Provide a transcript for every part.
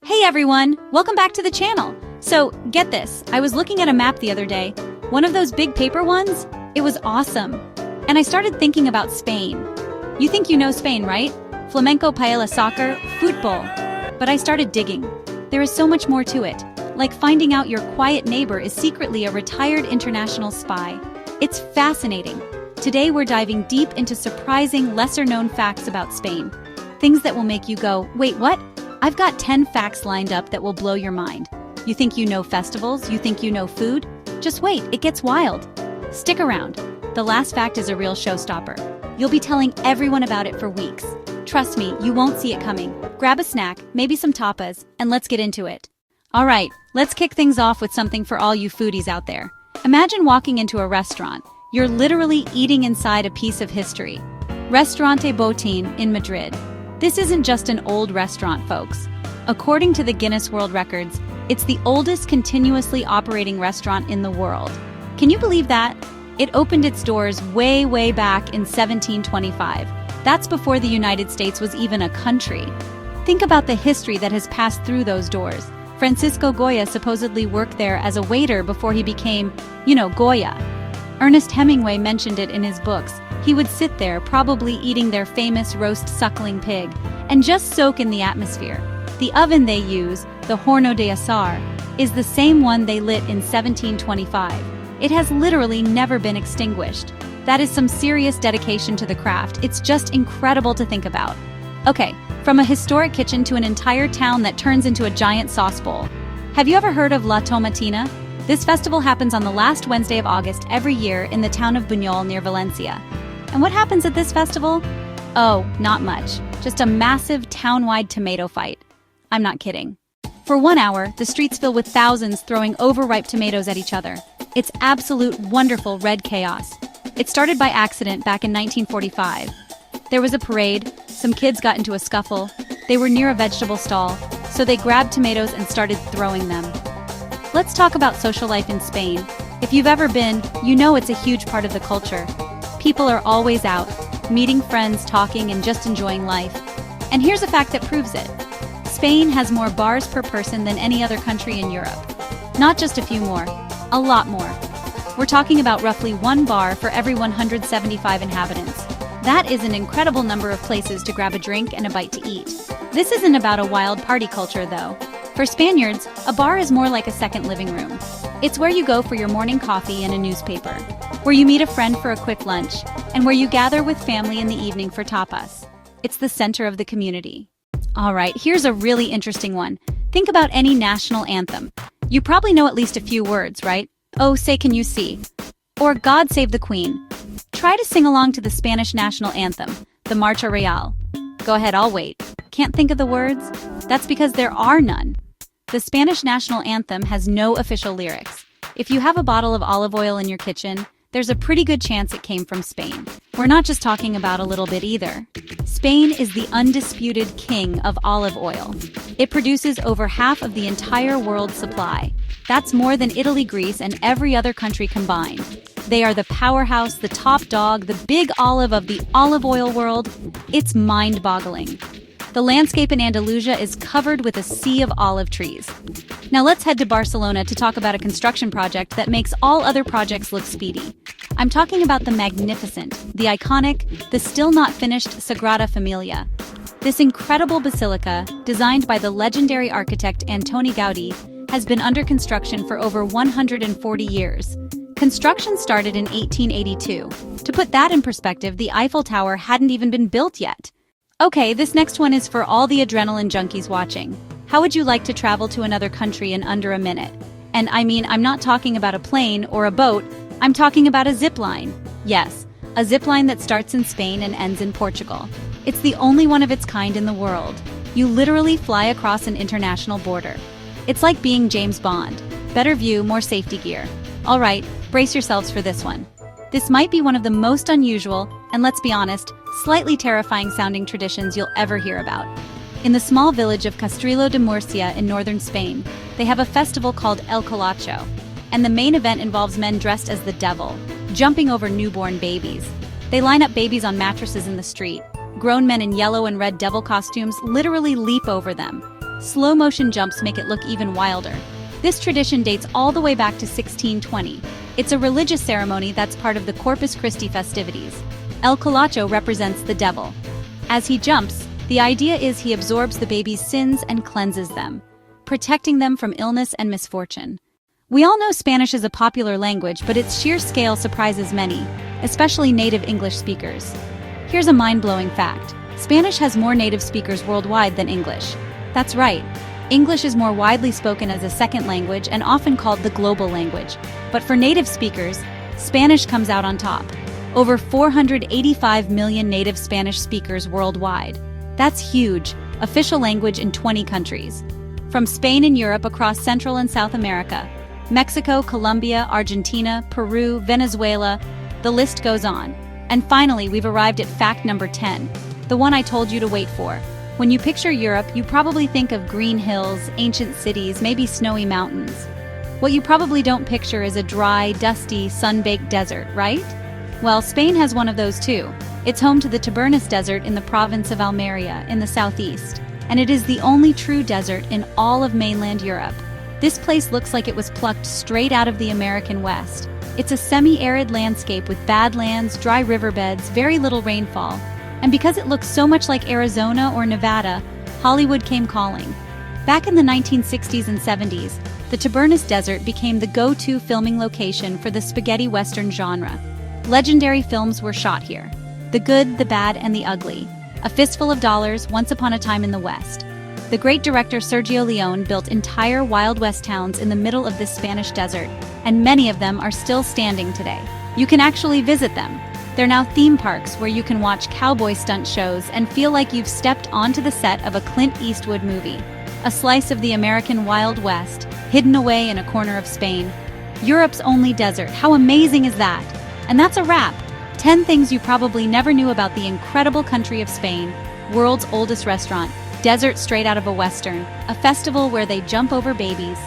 Hey everyone, welcome back to the channel. So, get this, I was looking at a map the other day, one of those big paper ones. It was awesome. And I started thinking about Spain. You think you know Spain, right? Flamenco, paella, soccer, football. But I started digging. There is so much more to it, like finding out your quiet neighbor is secretly a retired international spy. It's fascinating. Today we're diving deep into surprising, lesser-known facts about Spain. Things that will make you go, wait, what? I've got 10 facts lined up that will blow your mind. You think you know festivals? You think you know food? Just wait, it gets wild. Stick around. The last fact is a real showstopper. You'll be telling everyone about it for weeks. Trust me, you won't see it coming. Grab a snack, maybe some tapas, and let's get into it. Alright, let's kick things off with something for all you foodies out there. Imagine walking into a restaurant. You're literally eating inside a piece of history. Restaurante Botín in Madrid. This isn't just an old restaurant, folks. According to the Guinness World Records, it's the oldest continuously operating restaurant in the world. Can you believe that? It opened its doors way back in 1725. That's before the United States was even a country. Think about the history that has passed through those doors. Francisco Goya supposedly worked there as a waiter before he became, Goya. Ernest Hemingway mentioned it in his books. He would sit there, probably eating their famous roast suckling pig, and just soak in the atmosphere. The oven they use, the Horno de Azar, is the same one they lit in 1725. It has literally never been extinguished. That is some serious dedication to the craft. It's just incredible to think about. Okay, from a historic kitchen to an entire town that turns into a giant sauce bowl. Have you ever heard of La Tomatina? This festival happens on the last Wednesday of August every year in the town of Buñol near Valencia. And what happens at this festival? Oh, not much. Just a massive town-wide tomato fight. I'm not kidding. For 1 hour, the streets fill with thousands throwing overripe tomatoes at each other. It's absolute wonderful red chaos. It started by accident back in 1945. There was a parade, some kids got into a scuffle, they were near a vegetable stall, so they grabbed tomatoes and started throwing them. Let's talk about social life in Spain. If you've ever been, you know it's a huge part of the culture. People are always out, meeting friends, talking, and just enjoying life. And here's a fact that proves it. Spain has more bars per person than any other country in Europe. Not just a few more, a lot more. We're talking about roughly 1 bar for every 175 inhabitants. That is an incredible number of places to grab a drink and a bite to eat. This isn't about a wild party culture, though. For Spaniards, a bar is more like a second living room. It's where you go for your morning coffee and a newspaper, where you meet a friend for a quick lunch, and where you gather with family in the evening for tapas. It's the center of the community. Alright, here's a really interesting one. Think about any national anthem. You probably know at least a few words, right? Oh, say can you see? Or God Save the Queen. Try to sing along to the Spanish national anthem, the Marcha Real. Go ahead, I'll wait. Can't think of the words? That's because there are none. The Spanish national anthem has no official lyrics. If you have a bottle of olive oil in your kitchen, there's a pretty good chance it came from Spain. We're not just talking about a little bit either. Spain is the undisputed king of olive oil. It produces over half of the entire world's supply. That's more than Italy, Greece, and every other country combined. They are the powerhouse, the top dog, the big olive of the olive oil world. It's mind-boggling. The landscape in Andalusia is covered with a sea of olive trees. Now let's head to Barcelona to talk about a construction project that makes all other projects look speedy. I'm talking about the magnificent, the iconic, the still not finished Sagrada Familia. This incredible basilica, designed by the legendary architect Antoni Gaudí, has been under construction for over 140 years. Construction started in 1882. To put that in perspective, the Eiffel Tower hadn't even been built yet. Okay, this next one is for all the adrenaline junkies watching. How would you like to travel to another country in under a minute? And I mean, I'm not talking about a plane or a boat, I'm talking about a zip line. Yes, a zip line that starts in Spain and ends in Portugal. It's the only one of its kind in the world. You literally fly across an international border. It's like being James Bond. Better view, more safety gear. All right, brace yourselves for this one. This might be one of the most unusual, and let's be honest, slightly terrifying sounding traditions you'll ever hear about. In the small village of Castrelo de Murcia in northern Spain, they have a festival called El Colacho, and the main event involves men dressed as the devil, jumping over newborn babies. They line up babies on mattresses in the street. Grown men in yellow and red devil costumes literally leap over them. Slow-motion jumps make it look even wilder. This tradition dates all the way back to 1620. It's a religious ceremony that's part of the Corpus Christi festivities. El Colacho represents the devil. As he jumps, the idea is he absorbs the baby's sins and cleanses them, protecting them from illness and misfortune. We all know Spanish is a popular language, but its sheer scale surprises many, especially native English speakers. Here's a mind-blowing fact. Spanish has more native speakers worldwide than English. That's right. English is more widely spoken as a second language and often called the global language. But for native speakers, Spanish comes out on top. Over 485 million native Spanish speakers worldwide. That's huge, official language in 20 countries. From Spain and Europe across Central and South America, Mexico, Colombia, Argentina, Peru, Venezuela, the list goes on. And finally, we've arrived at fact number 10, the one I told you to wait for. When you picture Europe, you probably think of green hills, ancient cities, maybe snowy mountains. What you probably don't picture is a dry, dusty, sun-baked desert, right? Well, Spain has one of those too. It's home to the Tabernas Desert in the province of Almeria in the southeast, and it is the only true desert in all of mainland Europe. This place looks like it was plucked straight out of the American West. It's a semi-arid landscape with badlands, dry riverbeds, very little rainfall. And because it looks so much like Arizona or Nevada, Hollywood came calling. Back in the 1960s and 70s, the Tabernas Desert became the go-to filming location for the spaghetti western genre. Legendary films were shot here. The Good, the Bad, and the Ugly. A Fistful of Dollars, Once Upon a Time in the West. The great director Sergio Leone built entire Wild West towns in the middle of this Spanish desert, and many of them are still standing today. You can actually visit them. They're now theme parks where you can watch cowboy stunt shows and feel like you've stepped onto the set of a Clint Eastwood movie. A slice of the American Wild West, hidden away in a corner of Spain. Europe's only desert. How amazing is that? And that's a wrap. 10 things you probably never knew about the incredible country of Spain, world's oldest restaurant, desert straight out of a Western, a festival where they jump over babies,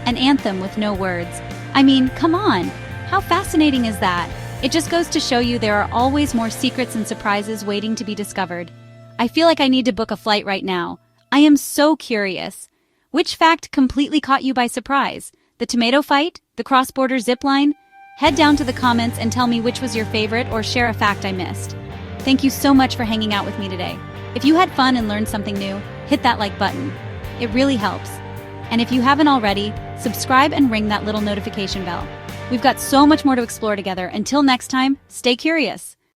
an anthem with no words. I mean, come on! How fascinating is that? It just goes to show you there are always more secrets and surprises waiting to be discovered. I feel like I need to book a flight right now. I am so curious. Which fact completely caught you by surprise? The tomato fight? The cross-border zipline? Head down to the comments and tell me which was your favorite or share a fact I missed. Thank you so much for hanging out with me today. If you had fun and learned something new, hit that like button. It really helps. And if you haven't already, subscribe and ring that little notification bell. We've got so much more to explore together. Until next time, stay curious.